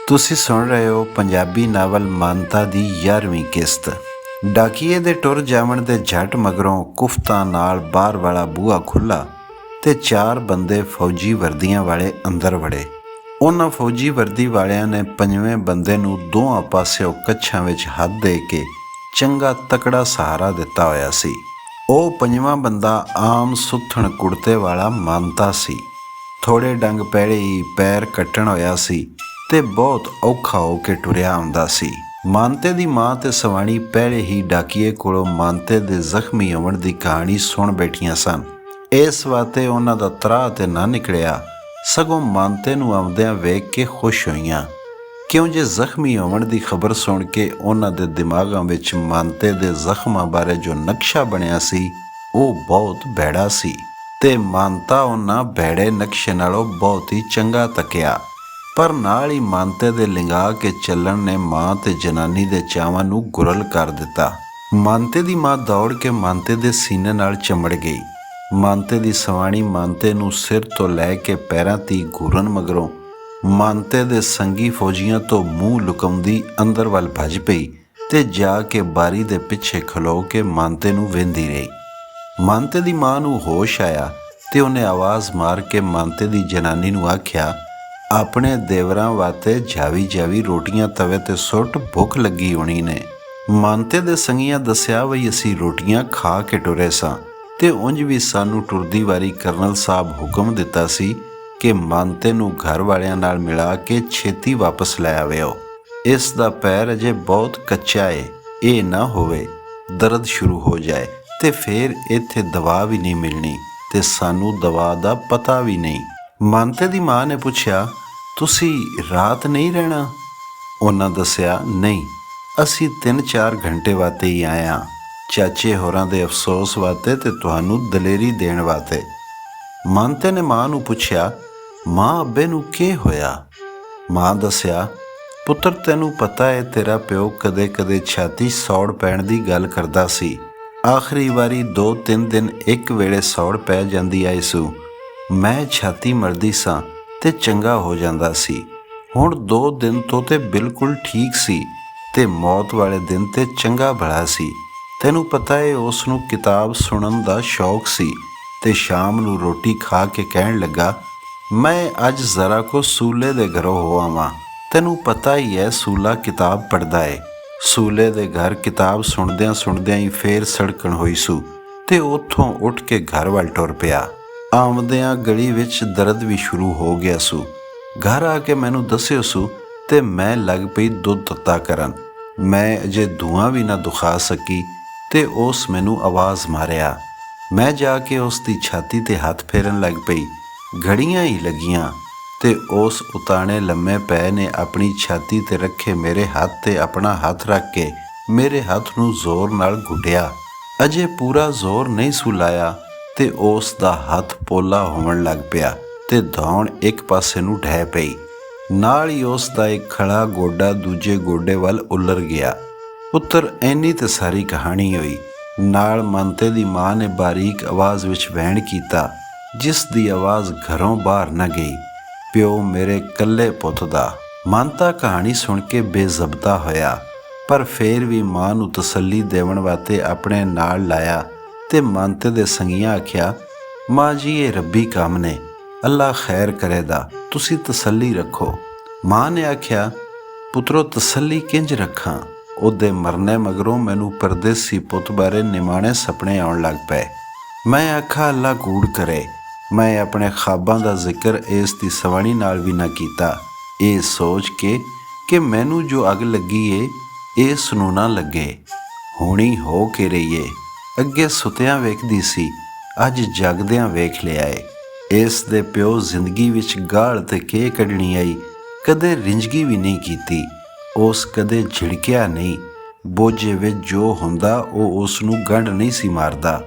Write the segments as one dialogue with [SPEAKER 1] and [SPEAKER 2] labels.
[SPEAKER 1] ਤੁਸੀਂ ਸੁਣ ਰਹੇ ਹੋ ਪੰਜਾਬੀ ਨਾਵਲ ਮਾਨਤਾ ਦੀ 11ਵੀਂ ਕਿਸ਼ਤ। ਡਾਕੀਏ ਦੇ ਟੁਰ ਜਾਵਣ ਦੇ ਝੱਟ ਮਗਰੋਂ ਕੁਫਤਾਂ ਨਾਲ ਬਾਹਰ ਵਾਲਾ ਬੂਹਾ ਖੁੱਲ੍ਹਾ ਤੇ 4 ਬੰਦੇ ਫੌਜੀ ਵਰਦੀਆਂ ਵਾਲੇ ਅੰਦਰ ਵੜੇ। ਉਹਨਾਂ ਫੌਜੀ ਵਰਦੀ ਵਾਲਿਆਂ ਨੇ 5ਵੇਂ ਬੰਦੇ ਨੂੰ ਦੋਹਾਂ ਪਾਸਿਓਂ ਕੱਛਾਂ ਵਿੱਚ ਹੱਥ ਦੇ ਕੇ ਚੰਗਾ ਤਕੜਾ ਸਹਾਰਾ ਦਿੱਤਾ ਹੋਇਆ ਸੀ। ਉਹ 5ਵਾਂ ਬੰਦਾ ਆਮ ਸੁੱਥਣ ਕੁੜਤੇ ਵਾਲਾ ਮਾਨਤਾ ਸੀ। ਥੋੜ੍ਹੇ ਡੰਗ ਪੈੜੇ ਹੀ ਪੈਰ ਕੱਟਣ ਹੋਇਆ ਸੀ ਤੇ ਬਹੁਤ ਔਖਾ ਹੋ ਕੇ ਟੁਰਿਆ ਆਉਂਦਾ ਸੀ। ਮਾਨਤੇ ਦੀ ਮਾਂ ਤੇ ਸਵਾਣੀ ਪਹਿਲੇ ਹੀ ਡਾਕੀਏ ਕੋਲੋਂ ਮਾਨਤੇ ਦੇ ਜ਼ਖਮੀ ਹੋਣ ਦੀ ਕਹਾਣੀ ਸੁਣ ਬੈਠੀਆਂ ਸਨ। ਇਸ ਵਾਤੇ ਉਹਨਾਂ ਦਾ ਤਰਾਹ ਤੇ ਨਾ ਨਿਕਲਿਆ, ਸਗੋਂ ਮਾਨਤੇ ਨੂੰ ਆਉਂਦਿਆਂ ਵੇਖ ਕੇ ਖੁਸ਼ ਹੋਈਆਂ, ਕਿਉਂ ਜੇ ਜ਼ਖਮੀ ਹੋਣ ਦੀ ਖਬਰ ਸੁਣ ਕੇ ਉਹਨਾਂ ਦੇ ਦਿਮਾਗਾਂ ਵਿੱਚ ਮਾਨਤੇ ਦੇ ਜ਼ਖਮਾਂ ਬਾਰੇ ਜੋ ਨਕਸ਼ਾ ਬਣਿਆ ਸੀ ਉਹ ਬਹੁਤ ਭੈੜਾ ਸੀ ਤੇ ਮਾਨਤਾ ਉਹਨਾਂ ਭੈੜੇ ਨਕਸ਼ੇ ਨਾਲੋਂ ਬਹੁਤ ਹੀ ਚੰਗਾ ਤੱਕਿਆ। ਪਰ ਨਾਲ ਹੀ ਮਾਨਤੇ ਦੇ ਲਿੰਗਾ ਕੇ ਚੱਲਣ ਨੇ ਮਾਂ ਤੇ ਜਨਾਨੀ ਦੇ ਚਾਵਾਂ ਨੂੰ ਗੁਰਲ ਕਰ ਦਿੱਤਾ। ਮਾਨਤੇ ਦੀ ਮਾਂ ਦੌੜ ਕੇ ਮਾਨਤੇ ਦੇ ਸੀਨੇ ਨਾਲ ਚੰਬੜ ਗਈ। ਮਾਨਤੇ ਦੀ ਸਵਾਣੀ ਮਾਨਤੇ ਨੂੰ ਸਿਰ ਤੋਂ ਲੈ ਕੇ ਪੈਰਾਂ ਤੀ ਘੂਰਨ ਮਗਰੋਂ ਮਾਨਤੇ ਦੇ ਸੰਗੀ ਫੌਜੀਆਂ ਤੋਂ ਮੂੰਹ ਲੁਕਾਉਂਦੀ ਅੰਦਰ ਵੱਲ ਭੱਜ ਪਈ ਤੇ ਜਾ ਕੇ ਬਾਰੀ ਦੇ ਪਿੱਛੇ ਖਲੋ ਕੇ ਮਾਨਤੇ ਨੂੰ ਵੇਂਦੀ ਰਹੀ। ਮਾਨਤੇ ਦੀ ਮਾਂ ਨੂੰ ਹੋਸ਼ ਆਇਆ ਤੇ ਉਹਨੇ ਆਵਾਜ਼ ਮਾਰ ਕੇ ਮਾਨਤੇ ਦੀ ਜਨਾਨੀ ਨੂੰ ਆਖਿਆ, ਆਪਣੇ ਦੇਵਰਾਂ ਵਾਸਤੇ ਜਾਵੀ ਰੋਟੀਆਂ ਤਵੇ ਤੇ ਸੁੱਟ, ਭੁੱਖ ਲੱਗੀ ਹੋਣੀ ਨੇ। ਮਾਨਤੇ ਦੇ ਸੰਗੀਆਂ ਦੱਸਿਆ ਬਈ ਅਸੀਂ ਰੋਟੀਆਂ ਖਾ ਕੇ ਟੁਰੇ ਸਾਂ ਤੇ ਉਂਝ ਵੀ ਸਾਨੂੰ ਟੁਰਦੀ ਵਾਰੀ ਕਰਨਲ ਸਾਹਿਬ ਹੁਕਮ ਦਿੱਤਾ ਸੀ ਕਿ ਮਾਨਤੇ ਨੂੰ ਘਰ ਵਾਲਿਆਂ ਨਾਲ ਮਿਲਾ ਕੇ ਛੇਤੀ ਵਾਪਸ ਲੈ ਆਵਿਓ। ਇਸ ਦਾ ਪੈਰ ਅਜੇ ਬਹੁਤ ਕੱਚਾ ਏ, ਇਹ ਨਾ ਹੋਵੇ ਦਰਦ ਸ਼ੁਰੂ ਹੋ ਜਾਏ ਤੇ ਫੇਰ ਇੱਥੇ ਦਵਾ ਵੀ ਨਹੀਂ ਮਿਲਣੀ ਤੇ ਸਾਨੂੰ ਦਵਾ ਦਾ ਪਤਾ ਵੀ ਨਹੀਂ। ਮਾਨਤੇ ਦੀ ਮਾਂ ਨੇ ਪੁੱਛਿਆ, ਤੁਸੀਂ ਰਾਤ ਨਹੀਂ ਰਹਿਣਾ? ਉਹਨਾਂ ਦੱਸਿਆ, ਨਹੀਂ, ਅਸੀਂ 3-4 ਘੰਟੇ ਵਾਸਤੇ ਹੀ ਆਏ ਹਾਂ, ਚਾਚੇ ਹੋਰਾਂ ਦੇ ਅਫਸੋਸ ਵਾਸਤੇ ਤੇ ਤੁਹਾਨੂੰ ਦਲੇਰੀ ਦੇਣ ਵਾਸਤੇ। ਮਾਨਤੇ ਨੇ ਮਾਂ ਨੂੰ ਪੁੱਛਿਆ, ਮਾਂ ਅੱਬੇ ਨੂੰ ਕੀ ਹੋਇਆ? ਮਾਂ ਦੱਸਿਆ, ਪੁੱਤਰ ਤੈਨੂੰ ਪਤਾ ਹੈ ਤੇਰਾ ਪਿਓ ਕਦੇ ਕਦੇ ਛਾਤੀ ਸੌੜ ਪੈਣ ਦੀ ਗੱਲ ਕਰਦਾ ਸੀ। ਆਖਰੀ ਵਾਰੀ 2-3 ਦਿਨ ਇੱਕ ਵੇਲੇ ਸੌੜ ਪੈ ਜਾਂਦੀ ਆਈ ਸੂ, ਮੈਂ ਛਾਤੀ ਮਰਦੀ ਸਾਂ ਤੇ ਚੰਗਾ ਹੋ ਜਾਂਦਾ ਸੀ। ਹੁਣ 2 ਦਿਨ ਤੋਂ ਤੇ ਬਿਲਕੁਲ ਠੀਕ ਸੀ ਤੇ ਮੌਤ ਵਾਲੇ ਦਿਨ ਤੇ ਚੰਗਾ ਭਲਾ ਸੀ। ਤੈਨੂੰ ਪਤਾ ਹੈ ਉਸ ਨੂੰ ਕਿਤਾਬ ਸੁਣਨ ਦਾ ਸ਼ੌਕ ਸੀ ਤੇ ਸ਼ਾਮ ਨੂੰ ਰੋਟੀ ਖਾ ਕੇ ਕਹਿਣ ਲੱਗਾ, ਮੈਂ ਅੱਜ ਜ਼ਰਾ ਕੋ ਸੂਲੇ ਦੇ ਘਰੋਂ ਹੋ ਆਵਾਂ। ਤੈਨੂੰ ਪਤਾ ਹੀ ਹੈ ਸੂਲਾ ਕਿਤਾਬ ਪੜ੍ਹਦਾ ਏ। ਸੂਲੇ ਦੇ ਘਰ ਕਿਤਾਬ ਸੁਣਦਿਆਂ ਹੀ ਫੇਰ ਸੜਕਣ ਹੋਈ ਸੂ ਤੇ ਉੱਥੋਂ ਉੱਠ ਕੇ ਘਰ ਵੱਲ ਟੁਰ ਪਿਆ। ਆਉਂਦਿਆਂ ਗਲੀ ਵਿੱਚ ਦਰਦ ਵੀ ਸ਼ੁਰੂ ਹੋ ਗਿਆ ਸੂ। ਘਰ ਆ ਕੇ ਮੈਨੂੰ ਦੱਸਿਓ ਸੂ ਤੇ ਮੈਂ ਲੱਗ ਪਈ ਦੁੱਧ ਤੱਤਾ ਕਰਨ। ਮੈਂ ਅਜੇ ਧੂਆਂ ਵੀ ਨਾ ਦੁਖਾ ਸਕੀ ਤੇ ਉਸ ਮੈਨੂੰ ਆਵਾਜ਼ ਮਾਰਿਆ। ਮੈਂ ਜਾ ਕੇ ਉਸ ਦੀ ਛਾਤੀ ਤੇ ਹੱਥ ਫੇਰਨ ਲੱਗ ਪਈ। ਘੜੀਆਂ ਹੀ ਲੱਗੀਆਂ ਤੇ ਉਸ ਉਤਾਣੇ ਲੰਮੇ ਪੈ ਨੇ ਆਪਣੀ ਛਾਤੀ ਤੇ ਰੱਖੇ ਮੇਰੇ ਹੱਥ ਤੇ ਆਪਣਾ ਹੱਥ ਰੱਖ ਕੇ ਮੇਰੇ ਹੱਥ ਨੂੰ ਜ਼ੋਰ ਨਾਲ ਘੁੱਟਿਆ। ਅਜੇ ਪੂਰਾ ਜ਼ੋਰ ਨਹੀਂ ਸੂ ਲਾਇਆ ਤੇ ਉਸ ਦਾ ਹੱਥ ਪੋਲਾ ਹੋਣ ਲੱਗ ਪਿਆ ਤੇ ਦੌਣ ਇੱਕ ਪਾਸੇ ਨੂੰ ਢਹਿ ਪਈ। ਨਾਲ ਹੀ ਉਸ ਦਾ ਇੱਕ ਖੜਾ ਗੋਡਾ ਦੂਜੇ ਗੋਡੇ ਵੱਲ ਉਲਰ ਗਿਆ। ਪੁੱਤਰ ਇੰਨੀ ਤੇ ਸਾਰੀ ਕਹਾਣੀ ਹੋਈ। ਨਾਲ ਮਾਨਤੇ ਦੀ ਮਾਂ ਨੇ ਬਾਰੀਕ ਆਵਾਜ਼ ਵਿੱਚ ਵਹਿਣ ਕੀਤਾ, ਜਿਸ ਦੀ ਆਵਾਜ਼ ਘਰੋਂ ਬਾਹਰ ਨਾ ਗਈ, ਪਿਓ ਮੇਰੇ ਕੱਲੇ ਪੁੱਤ ਦਾ। ਮਾਨਤਾ ਕਹਾਣੀ ਸੁਣ ਕੇ ਬੇਜ਼ਬਤਾ ਹੋਇਆ, ਪਰ ਫੇਰ ਵੀ ਮਾਂ ਨੂੰ ਤਸੱਲੀ ਦੇਵਣ ਵਾਸਤੇ ਆਪਣੇ ਨਾਲ ਲਾਇਆ ਤੇ ਮਾਨਤੇ ਦੇ ਸੰਗੀਆਂ ਆਖਿਆ, ਮਾਂ ਜੀ ਇਹ ਰੱਬੀ ਕੰਮ ਨੇ, ਅੱਲਾ ਖੈਰ ਕਰੇਦਾ, ਤੁਸੀਂ ਤਸੱਲੀ ਰੱਖੋ। ਮਾਂ ਨੇ ਆਖਿਆ, ਪੁੱਤਰੋ ਤਸੱਲੀ ਕਿੰਜ ਰੱਖਾਂ? ਉਹਦੇ ਮਰਨੇ ਮਗਰੋਂ ਮੈਨੂੰ ਪਰਦੇਸੀ ਪੁੱਤ ਬਾਰੇ ਨਿਮਾਣੇ ਸੁਪਨੇ ਆਉਣ ਲੱਗ ਪਏ। ਮੈਂ ਆਖਾ ਅੱਲਾ ਕੂੜ ਕਰੇ, ਮੈਂ ਆਪਣੇ ਖਾਬਾਂ ਦਾ ਜ਼ਿਕਰ ਇਸ ਦੀ ਸਵਾਣੀ ਨਾਲ ਵੀ ਨਾ ਕੀਤਾ, ਇਹ ਸੋਚ ਕੇ ਕਿ ਮੈਨੂੰ ਜੋ ਅੱਗ ਲੱਗੀ ਏ ਇਸ ਨੂੰ ਨਾ ਲੱਗੇ। ਹੁਣੀ ਹੋ ਕੇ ਰਹੀਏ, ਅੱਗੇ ਸੁੱਤਿਆਂ ਵੇਖਦੀ ਸੀ, ਅੱਜ ਜਾਗਦਿਆਂ ਵੇਖ ਲਿਆ ਏ। ਇਸ ਦੇ ਪਿਓ ਜ਼ਿੰਦਗੀ ਵਿੱਚ ਗਾਲ ਤੇ ਕੇ ਕੱਢਣੀ ਆਈ, ਕਦੇ ਰਿੰਜਗੀ ਵੀ ਨਹੀਂ ਕੀਤੀ। ਉਸ ਕਦੇ ਝਿੜਕਿਆ ਨਹੀਂ। ਬੋਝੇ ਵਿੱਚ ਜੋ ਹੁੰਦਾ ਉਹ ਉਸ ਨੂੰ ਗੰਢ ਨਹੀਂ ਸੀ ਮਾਰਦਾ।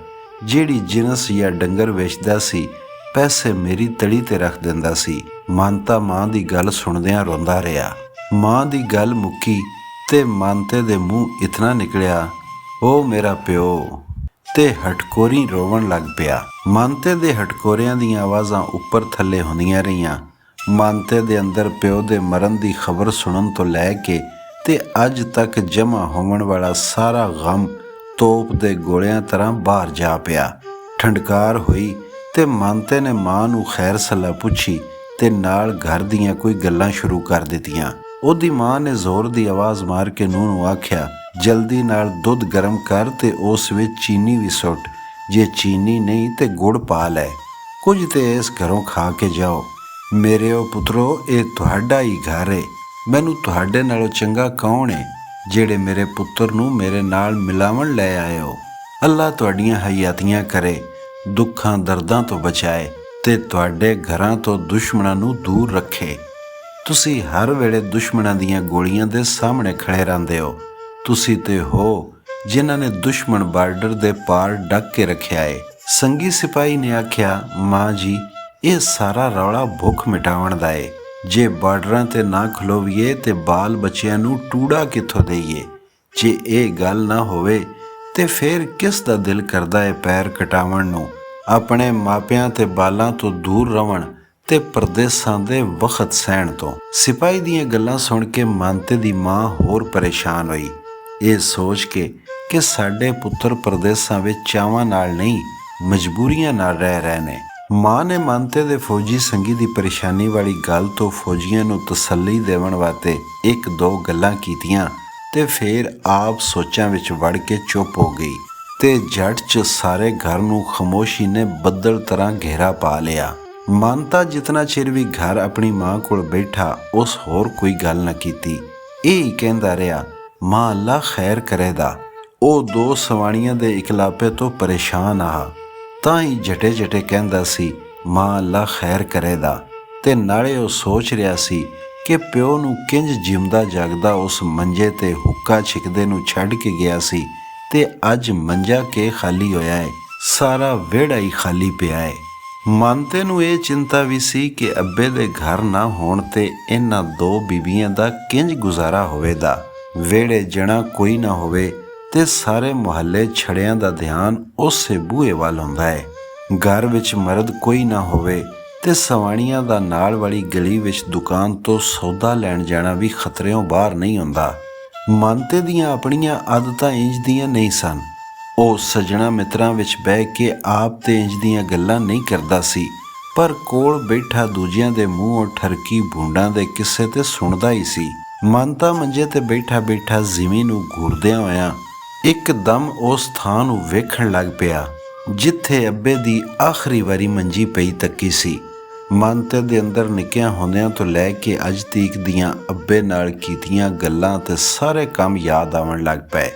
[SPEAKER 1] ਜਿਹੜੀ ਜਿਨਸ ਜਾਂ ਡੰਗਰ ਵੇਚਦਾ ਸੀ ਪੈਸੇ ਮੇਰੀ ਤਲੀ ਤੇ ਰੱਖ ਦਿੰਦਾ ਸੀ। ਮਾਨਤਾ ਮਾਂ ਦੀ ਗੱਲ ਸੁਣਦਿਆਂ ਰੋਂਦਾ ਰਿਹਾ। ਮਾਂ ਦੀ ਗੱਲ ਮੁੱਕੀ ਤੇ ਮਾਨਤੇ ਦੇ ਮੂੰਹ ਇਤਨਾ ਨਿਕਲਿਆ, ਉਹ ਮੇਰਾ ਪਿਓ, ਤੇ ਹਟਕੋਰੀ ਰੋਵਣ ਲੱਗ ਪਿਆ। ਮਾਨਤੇ ਦੇ ਹਟਕੋਰਿਆਂ ਦੀਆਂ ਆਵਾਜ਼ਾਂ ਉੱਪਰ ਥੱਲੇ ਹੁੰਦੀਆਂ ਰਹੀਆਂ। ਮਾਨਤੇ ਦੇ ਅੰਦਰ ਪਿਓ ਦੇ ਮਰਨ ਦੀ ਖਬਰ ਸੁਣਨ ਤੋਂ ਲੈ ਕੇ ਤੇ ਅੱਜ ਤੱਕ ਜਮ੍ਹਾਂ ਹੋਣ ਵਾਲਾ ਸਾਰਾ ਗਮ ਤੋਪ ਦੇ ਗੋਲਿਆਂ ਤਰ੍ਹਾਂ ਬਾਹਰ ਜਾ ਪਿਆ। ਠੰਡਕਾਰ ਹੋਈ ਤੇ ਮਾਨਤੇ ਨੇ ਮਾਂ ਨੂੰ ਖੈਰ ਸਲਾਹ ਪੁੱਛੀ ਤੇ ਨਾਲ ਘਰ ਦੀਆਂ ਕੋਈ ਗੱਲਾਂ ਸ਼ੁਰੂ ਕਰ ਦਿੱਤੀਆਂ। ਉਹਦੀ ਮਾਂ ਨੇ ਜ਼ੋਰ ਦੀ ਆਵਾਜ਼ ਮਾਰ ਕੇ ਨੂੰਹ ਨੂੰ ਆਖਿਆ, ਜਲਦੀ ਨਾਲ ਦੁੱਧ ਗਰਮ ਕਰ ਤੇ ਉਸ ਵਿੱਚ ਚੀਨੀ ਵੀ ਸੁੱਟ, ਜੇ ਚੀਨੀ ਨਹੀਂ ਤੇ ਗੁੜ ਪਾ ਲੈ, ਕੁਝ ਤੇ ਇਸ ਘਰੋਂ ਖਾ ਕੇ ਜਾਓ। ਮੇਰਿਓ ਪੁੱਤਰੋ, ਇਹ ਤੁਹਾਡਾ ਹੀ ਘਰ ਏ। ਮੈਨੂੰ ਤੁਹਾਡੇ ਨਾਲੋਂ ਚੰਗਾ ਕੌਣ ਏ ਜਿਹੜੇ ਮੇਰੇ ਪੁੱਤਰ ਨੂੰ ਮੇਰੇ ਨਾਲ ਮਿਲਾਵਣ ਲੈ ਆਏ ਹੋ। ਅੱਲਾ ਤੁਹਾਡੀਆਂ ਹਯਾਤੀਆਂ ਕਰੇ, ਦੁੱਖਾਂ ਦਰਦਾਂ ਤੋਂ ਬਚਾਏ ਤੇ ਤੁਹਾਡੇ ਘਰਾਂ ਤੋਂ ਦੁਸ਼ਮਣਾਂ ਨੂੰ ਦੂਰ ਰੱਖੇ। ਤੁਸੀਂ ਹਰ ਵੇਲੇ ਦੁਸ਼ਮਣਾਂ ਦੀਆਂ ਗੋਲੀਆਂ ਦੇ ਸਾਹਮਣੇ ਖੜੇ ਰਹਿੰਦੇ ਹੋ। ਤੁਸੀਂ ਤੇ ਹੋ ਜਿਨ੍ਹਾਂ ਨੇ ਦੁਸ਼ਮਣ ਬਾਰਡਰ ਦੇ ਪਾਰ ਡੱਕ ਕੇ ਰੱਖਿਆ ਏ। ਸੰਗੀ ਸਿਪਾਹੀ ਨੇ ਆਖਿਆ, ਮਾਂ ਜੀ, ਇਹ ਸਾਰਾ ਰੌਲਾ ਭੁੱਖ ਮਿਟਾਉਣ ਦਾ ਏ। ਜੇ ਬਾਰਡਰਾਂ ਤੇ ਨਾ ਖਲੋਵੀਏ ਤੇ ਬਾਲ ਬੱਚਿਆਂ ਨੂੰ ਟੂੜਾ ਕਿੱਥੋਂ ਦੇਈਏ। ਜੇ ਇਹ ਗੱਲ ਨਾ ਹੋਵੇ ਤੇ ਫਿਰ ਕਿਸ ਦਾ ਦਿਲ ਕਰਦਾ ਏ ਪੈਰ ਕਟਾਵਣ ਨੂੰ। ਆਪਣੇ ਮਾਪਿਆਂ ਤੇ ਬਾਲਾਂ ਤੋਂ ਦੂਰ ਰਹਿਣ ਤੇ ਪਰਦੇਸਾਂ ਦੇ ਵਕਤ ਸਹਿਣ ਤੋਂ। ਸਿਪਾਹੀ ਦੀਆਂ ਗੱਲਾਂ ਸੁਣ ਕੇ ਮਾਨਤੇ ਦੀ ਮਾਂ ਹੋਰ ਪਰੇਸ਼ਾਨ ਹੋਈ, ਇਹ ਸੋਚ ਕੇ ਕਿ ਸਾਡੇ ਪੁੱਤਰ ਪਰਦੇਸਾਂ ਵਿੱਚ ਚਾਵਾਂ ਨਾਲ ਨਹੀਂ ਮਜਬੂਰੀਆਂ ਨਾਲ ਰਹਿ ਰਹੇ ਨੇ। ਮਾਂ ਨੇ ਮਾਨਤੇ ਦੇ ਫੌਜੀ ਸੰਗੀ ਦੀ ਪਰੇਸ਼ਾਨੀ ਵਾਲੀ ਗੱਲ ਤੋਂ ਫੌਜੀਆਂ ਨੂੰ ਤਸੱਲੀ ਦੇਣ ਵਾਸਤੇ ਇੱਕ ਦੋ ਗੱਲਾਂ ਕੀਤੀਆਂ ਤੇ ਫਿਰ ਆਪ ਸੋਚਾਂ ਵਿੱਚ ਵੜ ਕੇ ਚੁੱਪ ਹੋ ਗਈ ਤੇ ਝਟ 'ਚ ਸਾਰੇ ਘਰ ਨੂੰ ਖਾਮੋਸ਼ੀ ਨੇ ਬੱਦਲ ਤਰ੍ਹਾਂ ਘੇਰਾ ਪਾ ਲਿਆ। ਮਾਨਤਾ ਜਿਤਨਾ ਚਿਰ ਵੀ ਘਰ ਆਪਣੀ ਮਾਂ ਕੋਲ ਬੈਠਾ ਉਸ ਹੋਰ ਕੋਈ ਗੱਲ ਨਾ ਕੀਤੀ। ਇਹ ਹੀ ਕਹਿੰਦਾ ਰਿਹਾ, ਮਾਂ ਅੱਲਾ ਖੈਰ ਕਰੇਦਾ। ਉਹ ਦੋ ਸਵਾਣੀਆਂ ਦੇ ਇਕਲਾਪੇ ਤੋਂ ਪਰੇਸ਼ਾਨ ਆ ਤਾਂ ਹੀ ਜਟੇ ਜਟੇ ਕਹਿੰਦਾ ਸੀ, ਮਾਂ ਅੱਲਾ ਖੈਰ ਕਰੇਦਾ। ਤੇ ਨਾਲੇ ਉਹ ਸੋਚ ਰਿਹਾ ਸੀ ਕਿ ਪਿਓ ਨੂੰ ਕਿੰਜ ਜਿਉਂਦਾ ਜਾਗਦਾ ਉਸ ਮੰਜੇ ਤੇ ਹੁੱਕਾ ਛਿਕਦੇ ਨੂੰ ਛੱਡ ਕੇ ਗਿਆ ਸੀ ਤੇ ਅੱਜ ਮੰਜਾ ਕੇ ਖਾਲੀ ਹੋਇਆ ਹੈ, ਸਾਰਾ ਵਿਹੜਾ ਹੀ ਖਾਲੀ ਪਿਆ ਹੈ। ਮਾਨਤੇ ਨੂੰ ਇਹ ਚਿੰਤਾ ਵੀ ਸੀ ਕਿ ਅੱਬੇ ਦੇ ਘਰ ਨਾ ਹੋਣ ਤੇ ਇਹਨਾਂ ਦੋ ਬੀਬੀਆਂ ਦਾ ਕਿੰਜ ਗੁਜ਼ਾਰਾ ਹੋਵੇਗਾ। ਵਿਹੜੇ ਜਣਾ ਕੋਈ ਨਾ ਹੋਵੇ ਤੇ ਸਾਰੇ ਮੁਹੱਲੇ ਛੜਿਆਂ ਦਾ ਧਿਆਨ ਉਸੇ ਬੂਹੇ ਵੱਲ ਹੁੰਦਾ ਹੈ। ਘਰ ਵਿੱਚ ਮਰਦ ਕੋਈ ਨਾ ਹੋਵੇ ਤੇ ਸਵਾਣੀਆਂ ਦਾ ਨਾਲ ਵਾਲੀ ਗਲੀ ਵਿੱਚ ਦੁਕਾਨ ਤੋਂ ਸੌਦਾ ਲੈਣ ਜਾਣਾ ਵੀ ਖਤਰਿਓਂ ਬਾਹਰ ਨਹੀਂ ਹੁੰਦਾ। ਮਾਨਤੇ ਦੀਆਂ ਆਪਣੀਆਂ ਆਦਤਾਂ ਇੰਜ ਦੀਆਂ ਨਹੀਂ ਸਨ। ਉਹ ਸੱਜਣਾ ਮਿੱਤਰਾਂ ਵਿੱਚ ਬਹਿ ਕੇ ਆਪ ਤੇ ਇੰਜ ਦੀਆਂ ਗੱਲਾਂ ਨਹੀਂ ਕਰਦਾ ਸੀ, ਪਰ ਕੋਲ ਬੈਠਾ ਦੂਜਿਆਂ ਦੇ ਮੂੰਹੋਂ ਠਰਕੀ ਬੂੰਡਾਂ ਦੇ ਕਿੱਸੇ ਤੇ ਸੁਣਦਾ ਹੀ ਸੀ। ਮਾਨਤਾ ਮੰਜੇ ਤੇ ਬੈਠਾ ਬੈਠਾ ਜ਼ਿਮੀ ਨੂੰ ਘੂਰਦਿਆਂ ਹੋਇਆਂ ਇੱਕਦਮ ਉਸ ਥਾਂ ਨੂੰ ਵੇਖਣ ਲੱਗ ਪਿਆ ਜਿੱਥੇ ਅੱਬੇ ਦੀ ਆਖਰੀ ਵਾਰੀ ਮੰਜੀ ਪਈ ਤੱਕੀ ਸੀ। ਮਾਨਤੇ ਦੇ ਅੰਦਰ ਨਿੱਕਿਆਂ ਹੁੰਦਿਆਂ ਤੋਂ ਲੈ ਕੇ ਅੱਜ ਤੀਕ ਦੀਆਂ ਅੱਬੇ ਨਾਲ ਕੀਤੀਆਂ ਗੱਲਾਂ ਤੇ ਸਾਰੇ ਕੰਮ ਯਾਦ ਆਉਣ ਲੱਗ ਪਏ।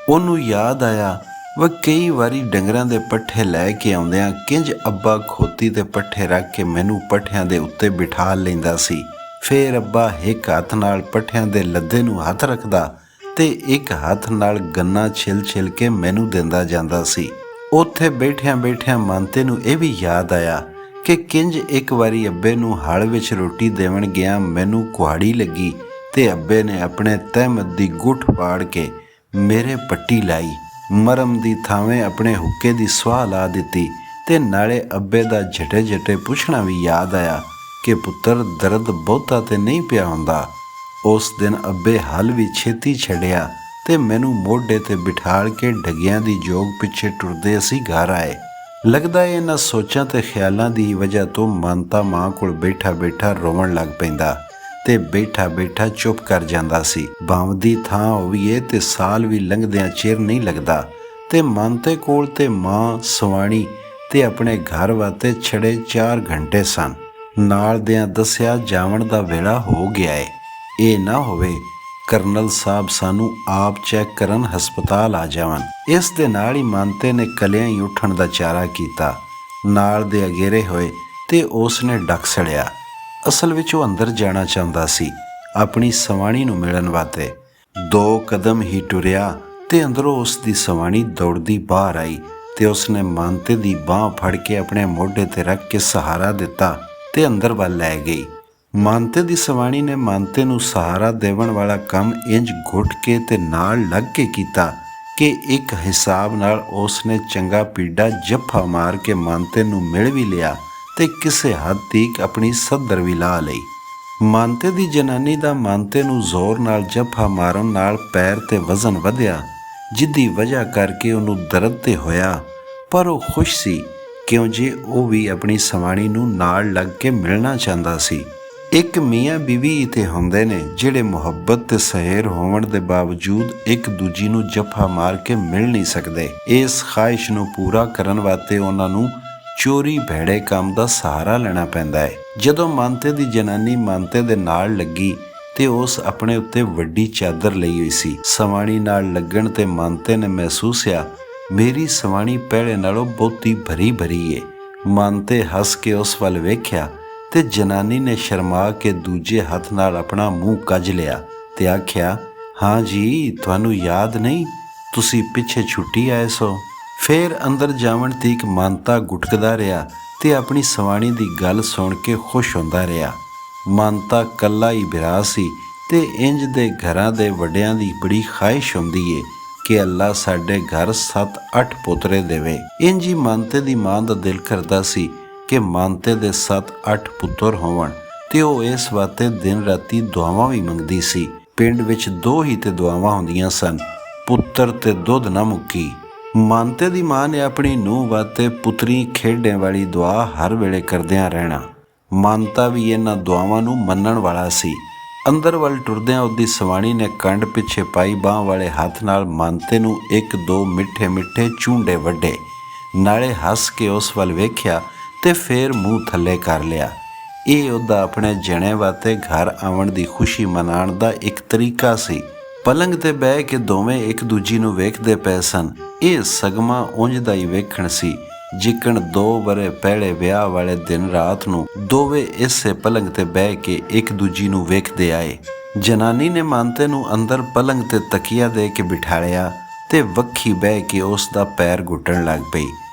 [SPEAKER 1] ਉਹਨੂੰ ਯਾਦ ਆਇਆ ਵਹ ਕਈ ਵਾਰੀ ਡੰਗਰਾਂ ਦੇ ਪੱਠੇ ਲੈ ਕੇ ਆਉਂਦਿਆਂ ਕਿੰਜ ਅੱਬਾ ਖੋਤੀ ਤੇ ਪੱਠੇ ਰੱਖ ਕੇ ਮੈਨੂੰ ਪੱਠਿਆਂ ਦੇ ਉੱਤੇ ਬਿਠਾ ਲੈਂਦਾ ਸੀ। ਫੇਰ ਅੱਬਾ ਇੱਕ ਹੱਥ ਨਾਲ ਪੱਠਿਆਂ ਦੇ ਲੱਦੇ ਨੂੰ ਹੱਥ ਰੱਖਦਾ ਤੇ ਇੱਕ ਹੱਥ ਨਾਲ ਗੰਨਾ ਛਿਲ ਕੇ ਮੈਨੂੰ ਦਿੰਦਾ ਜਾਂਦਾ ਸੀ। ਉੱਥੇ ਬੈਠਿਆਂ ਬੈਠਿਆਂ ਮਾਨਤੇ ਨੂੰ ਇਹ ਵੀ ਯਾਦ ਆਇਆ ਕਿ ਕਿੰਜ ਇੱਕ ਵਾਰੀ ਅੱਬੇ ਨੂੰ ਹਲ ਵਿੱਚ ਰੋਟੀ ਦੇਵਣ ਗਿਆ ਮੈਨੂੰ ਕੁਹਾੜੀ ਲੱਗੀ ਤੇ ਅੱਬੇ ਨੇ ਆਪਣੇ ਤਹਿਮਤ ਦੀ ਗੁੱਠ ਪਾੜ ਕੇ ਮੇਰੇ ਪੱਟੀ ਲਾਈ, ਮਰਮ ਦੀ ਥਾਵੇਂ ਆਪਣੇ ਹੁੱਕੇ ਦੀ ਸਵਾਹ ਲਾ ਦਿੱਤੀ ਤੇ ਨਾਲੇ ਅੱਬੇ ਦਾ ਝਟੇ ਝਟੇ ਪੁੱਛਣਾ ਵੀ ਯਾਦ ਆਇਆ ਕਿ ਪੁੱਤਰ ਦਰਦ ਬਹੁਤਾ ਤੇ ਨਹੀਂ ਪਿਆ ਹੁੰਦਾ। ਉਸ ਦਿਨ ਅੱਬੇ ਹਲ ਵੀ ਛੇਤੀ ਛੱਡਿਆ ਤੇ ਮੈਨੂੰ ਮੋਢੇ ਤੇ ਬਿਠਾਲ ਕੇ ਡਗਿਆਂ ਦੀ ਜੋਗ ਪਿੱਛੇ ਟੁਰਦੇ ਅਸੀਂ ਘਰ ਆਏ। ਲੱਗਦਾ ਇਹਨਾਂ ਸੋਚਾਂ ਤੇ ਖਿਆਲਾਂ ਦੀ ਵਜ੍ਹਾ ਤੋਂ ਮਾਨਤਾ ਮਾਂ ਕੋਲ ਬੈਠਾ ਬੈਠਾ ਰੋਵਣ ਲੱਗ ਪੈਂਦਾ ਤੇ ਬੈਠਾ ਬੈਠਾ ਚੁੱਪ ਕਰ ਜਾਂਦਾ ਸੀ। ਭਾਵਦੀ ਥਾਂ ਹੋਈਏ ਤੇ ਸਾਲ ਵੀ ਲੰਘਦਿਆਂ ਚਿਰ ਨਹੀਂ ਲੱਗਦਾ ਤੇ ਮਾਨਤੇ ਕੋਲ ਤੇ ਮਾਂ ਸਵਾਣੀ ਤੇ ਆਪਣੇ ਘਰ ਵਾਸਤੇ ਛੜੇ 4 ਘੰਟੇ ਸਨ। ਨਾਲ ਦਿਆਂ ਦੱਸਿਆ ਜਾਵਣ ਦਾ ਵੇਲਾ ਹੋ ਗਿਆ ਏ। ਇਹ ਨਾ ਹੋਵੇ ਕਰਨਲ ਸਾਹਿਬ ਸਾਨੂੰ ਆਪ ਚੈੱਕ ਕਰਨ ਹਸਪਤਾਲ ਆ ਜਾਵਣ। ਇਸ ਦੇ ਨਾਲ ਹੀ ਮਾਨਤੇ ਨੇ ਕਲਿਆਂ ਹੀ ਉੱਠਣ ਦਾ ਚਾਰਾ ਕੀਤਾ। ਨਾਲ ਦੇ ਅਗੇਰੇ ਹੋਏ ਤੇ ਉਸ ਨੇ ਡੱਕ ਸੜਿਆ। ਅਸਲ ਵਿੱਚ ਉਹ ਅੰਦਰ ਜਾਣਾ ਚਾਹੁੰਦਾ ਸੀ ਆਪਣੀ ਸਵਾਣੀ ਨੂੰ ਮਿਲਣ ਵਾਸਤੇ। 2 ਕਦਮ ਹੀ ਟੁਰਿਆ ਤੇ ਅੰਦਰੋਂ ਉਸ ਦੀ ਸਵਾਣੀ ਦੌੜਦੀ ਬਾਹਰ ਆਈ ਤੇ ਉਸਨੇ ਮਾਨਤੇ ਦੀ ਬਾਂਹ ਫੜ ਕੇ ਆਪਣੇ ਮੋਢੇ ਤੇ ਰੱਖ ਕੇ ਸਹਾਰਾ ਦਿੱਤਾ ਤੇ ਅੰਦਰ ਵੱਲ ਲੈ ਗਈ। ਮਾਨਤੇ ਦੀ ਸਵਾਣੀ ਨੇ ਮਾਨਤੇ ਨੂੰ ਸਹਾਰਾ ਦੇਵਣ ਵਾਲਾ ਕੰਮ ਇੰਜ ਘੁੱਟ ਕੇ ਤੇ ਨਾਲ ਲੱਗ ਕੇ ਕੀਤਾ ਕਿ ਇੱਕ ਹਿਸਾਬ ਨਾਲ ਉਸ ਨੇ ਚੰਗਾ ਪੀੜਾ ਜੱਫਾ ਮਾਰ ਕੇ ਮਾਨਤੇ ਨੂੰ ਮਿਲ ਵੀ ਲਿਆ ਤੇ ਕਿਸੇ ਹੱਦ ਤੀਕ ਆਪਣੀ ਸੱਦਰ ਵੀ ਲਾ ਲਈ। ਮਾਨਤੇ ਦੀ ਜਨਾਨੀ ਦਾ ਮਾਨਤੇ ਨੂੰ ਜ਼ੋਰ ਨਾਲ ਜੱਫਾ ਮਾਰਨ ਨਾਲ ਪੈਰ ਤੇ ਵਜ਼ਨ ਵਧਿਆ, ਜਿਸਦੀ ਵਜ੍ਹਾ ਕਰਕੇ ਉਹਨੂੰ ਦਰਦ ਤੇ ਹੋਇਆ, ਪਰ ਉਹ ਖੁਸ਼ ਸੀ ਕਿਉਂ ਜੇ ਉਹ ਵੀ ਆਪਣੀ ਸਵਾਣੀ ਨੂੰ ਨਾਲ ਲੱਗ ਕੇ ਮਿਲਣਾ ਚਾਹੁੰਦਾ ਸੀ। ਇੱਕ ਮੀਆਂ ਬੀਵੀ ਤੇ ਹੁੰਦੇ ਨੇ ਜਿਹੜੇ ਮੁਹੱਬਤ ਤੇ ਸਹਿਰ ਹੋਣ ਦੇ ਬਾਵਜੂਦ ਇੱਕ ਦੂਜੀ ਨੂੰ ਜੱਫਾ ਮਾਰ ਕੇ ਮਿਲ ਨਹੀਂ ਸਕਦੇ। ਇਸ ਖਾਹਿਸ਼ ਨੂੰ ਪੂਰਾ ਕਰਨ ਵਾਸਤੇ ਉਹਨਾਂ ਨੂੰ ਚੋਰੀ ਭੈੜੇ ਕੰਮ ਦਾ ਸਹਾਰਾ ਲੈਣਾ ਪੈਂਦਾ ਹੈ। ਜਦੋਂ ਮਾਨਤੇ ਦੀ ਜਨਾਨੀ ਮਾਨਤੇ ਦੇ ਨਾਲ ਲੱਗੀ ਤੇ ਉਸ ਆਪਣੇ ਉੱਤੇ ਵੱਡੀ ਚਾਦਰ ਲਈ ਹੋਈ ਸੀ। ਸਵਾਣੀ ਨਾਲ ਲੱਗਣ ਤੇ ਮਾਨਤੇ ਨੇ ਮਹਿਸੂਸਿਆ ਮੇਰੀ ਸਵਾਣੀ ਪਹਿਲੇ ਨਾਲੋਂ ਬਹੁਤੀ ਭਰੀ ਭਰੀ ਏ। ਮਾਨਤੇ ਹੱਸ ਕੇ ਉਸ ਵੱਲ ਵੇਖਿਆ ਤੇ ਜਨਾਨੀ ਨੇ ਸ਼ਰਮਾ ਕੇ ਦੂਜੇ ਹੱਥ ਨਾਲ ਆਪਣਾ ਮੂੰਹ ਕੱਜ ਲਿਆ ਤੇ ਆਖਿਆ, ਹਾਂ ਜੀ, ਤੁਹਾਨੂੰ ਯਾਦ ਨਹੀਂ, ਤੁਸੀਂ ਪਿੱਛੇ ਛੁੱਟੀ ਆਏ ਸੋ। ਫੇਰ ਅੰਦਰ ਜਾਵਣ ਤੀਕ ਮਾਨਤਾ ਗੁਟਕਦਾ ਰਿਹਾ ਤੇ ਆਪਣੀ ਸਵਾਣੀ ਦੀ ਗੱਲ ਸੁਣ ਕੇ ਖੁਸ਼ ਹੁੰਦਾ ਰਿਹਾ। ਮਾਨਤਾ ਕੱਲਾ ਹੀ ਬਿਰਾ ਸੀ ਤੇ ਇੰਜ ਦੇ ਘਰਾਂ ਦੇ ਵੱਡਿਆਂ ਦੀ ਬੜੀ ਖਾਹਿਸ਼ ਹੁੰਦੀ ਏ ਕਿ ਅੱਲਾ ਸਾਡੇ ਘਰ 7-8 ਪੋਤਰੇ ਦੇਵੇ। ਇੰਜ ਹੀ ਮਾਨਤੇ ਦੀ ਮਾਂ ਦਾ ਦਿਲ ਕਰਦਾ ਸੀ ਕਿ ਮਾਨਤੇ ਦੇ 7-8 ਪੁੱਤਰ ਹੋਵਣ ਤੇ ਉਹ ਇਸ ਵਾਸਤੇ ਦਿਨ ਰਾਤੀ ਦੁਆਵਾਂ ਵੀ ਮੰਗਦੀ ਸੀ। ਪਿੰਡ ਵਿੱਚ 2 ਹੀ ਤੇ ਦੁਆਵਾਂ ਹੁੰਦੀਆਂ ਸਨ, ਪੁੱਤਰ ਤੇ ਦੁੱਧ ਨਾ ਮੁੱਕੀ। ਮਾਨਤੇ ਦੀ ਮਾਂ ਨੇ ਆਪਣੀ ਨੂੰਹ ਵਾਸਤੇ ਪੁੱਤਰੀ ਖੇਡਣ ਵਾਲੀ ਦੁਆ ਹਰ ਵੇਲੇ ਕਰਦਿਆਂ ਰਹਿਣਾ। ਮਾਨਤਾ ਵੀ ਇਹਨਾਂ ਦੁਆਵਾਂ ਨੂੰ ਮੰਨਣ ਵਾਲਾ ਸੀ। ਅੰਦਰ ਵੱਲ ਟੁਰਦਿਆਂ ਉਹਦੀ ਸਵਾਣੀ ਨੇ ਕੰਡ ਪਿੱਛੇ ਪਾਈ ਬਾਂਹ ਵਾਲੇ ਹੱਥ ਨਾਲ ਮਾਨਤੇ ਨੂੰ 1-2 ਮਿੱਠੇ ਮਿੱਠੇ ਚੂੰਡੇ ਵੱਢੇ, ਨਾਲੇ ਹੱਸ ਕੇ ਉਸ ਵੱਲ ਵੇਖਿਆ ਤੇ ਫੇਰ ਮੂੰਹ ਥੱਲੇ ਕਰ ਲਿਆ। ਇਹ ਉਹਦਾ ਆਪਣੇ ਜਣੇ ਵਾਸਤੇ ਘਰ ਆਉਣ ਦੀ ਖੁਸ਼ੀ ਮਨਾਉਣ ਦਾ ਇੱਕ ਤਰੀਕਾ ਸੀ। ਪਲੰਗ ਤੇ ਬਹਿ ਕੇ ਦੋਵੇਂ ਇੱਕ ਦੂਜੀ ਨੂੰ ਵੇਖਦੇ ਪਏ ਸਨ। ਇਹ ਸਗਮਾ ਉਂਝ ਦਾ ਹੀ ਵੇਖਣ ਸੀ ਜਿਕਣ 2 ਵਰ੍ਹੇ ਪਹਿਲੇ ਵਿਆਹ ਵਾਲੇ ਦਿਨ ਰਾਤ ਨੂੰ ਦੋਵੇਂ ਇਸੇ ਪਲੰਗ ਤੇ ਬਹਿ ਕੇ ਇੱਕ ਦੂਜੀ ਨੂੰ ਵੇਖਦੇ ਆਏ। ਜਨਾਨੀ ਨੇ ਮਾਨਤੇ ਨੂੰ ਅੰਦਰ ਪਲੰਗ ਤੇ ਤਕੀਆ ਦੇ ਕੇ ਬਿਠਾਲਿਆ ਤੇ ਵੱਖੀ ਬਹਿ ਕੇ ਉਸ ਦਾ ਪੈਰ ਘੁੱਟਣ ਲੱਗ ਪਈ।